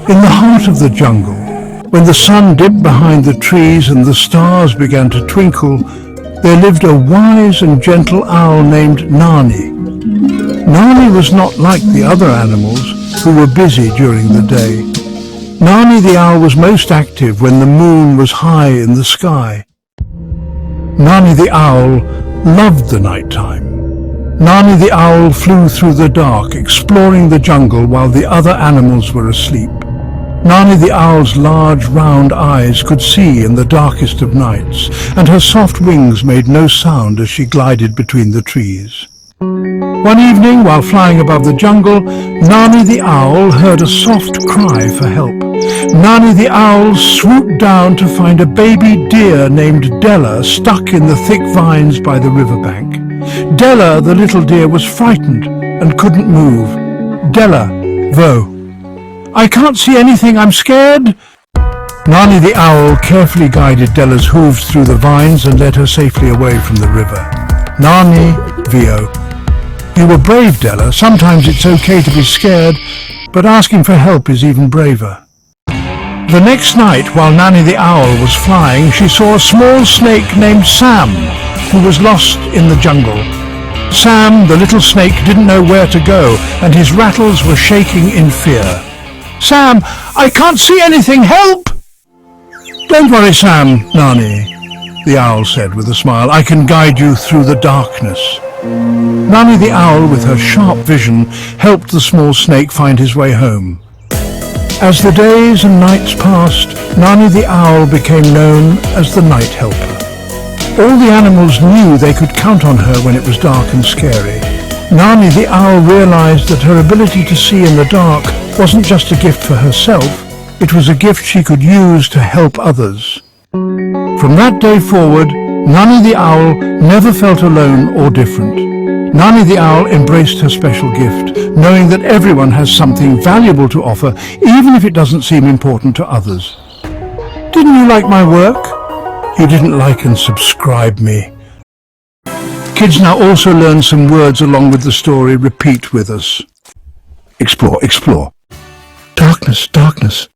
In the heart of the jungle, when the sun dipped behind the trees and the stars began to twinkle, there lived a wise and gentle owl named Nani. Nani was not like the other animals, who were busy during the day. Nani the owl was most active when the moon was high in the sky. Nani the owl loved the night time. Nani the owl flew through the dark, exploring the jungle while the other animals were asleep. Nani the owl's large round eyes could see in the darkest of nights, and her soft wings made no sound as she glided between the trees. One evening, while flying above the jungle, Nani the owl heard a soft cry for help. Nani the owl swooped down to find a baby deer named Della stuck in the thick vines by the riverbank. Della, the little deer, was frightened and couldn't move. Della, though, "I can't see anything, I'm scared." Nani the owl carefully guided Della's hooves through the vines and led her safely away from the river. Nani, Vio. "You were brave, Della. Sometimes it's okay to be scared, but asking for help is even braver." The next night, while Nani the owl was flying, she saw a small snake named Sam, who was lost in the jungle. Sam, the little snake, didn't know where to go, and his rattles were shaking in fear. "Sam, I can't see anything, help!" "Don't worry, Sam, Nani," the owl said with a smile. "I can guide you through the darkness." Nani the owl, with her sharp vision, helped the small snake find his way home. As the days and nights passed, Nani the owl became known as the night helper. All the animals knew they could count on her when it was dark and scary. Nani the owl realized that her ability to see in the dark wasn't just a gift for herself, it was a gift she could use to help others. From that day forward, Nani the owl never felt alone or different. Nani the owl embraced her special gift, knowing that everyone has something valuable to offer, even if it doesn't seem important to others. Didn't you like my work? You didn't like and subscribe me. Kids now also learn some words along with the story. Repeat with us. Explore, explore. Darkness, darkness.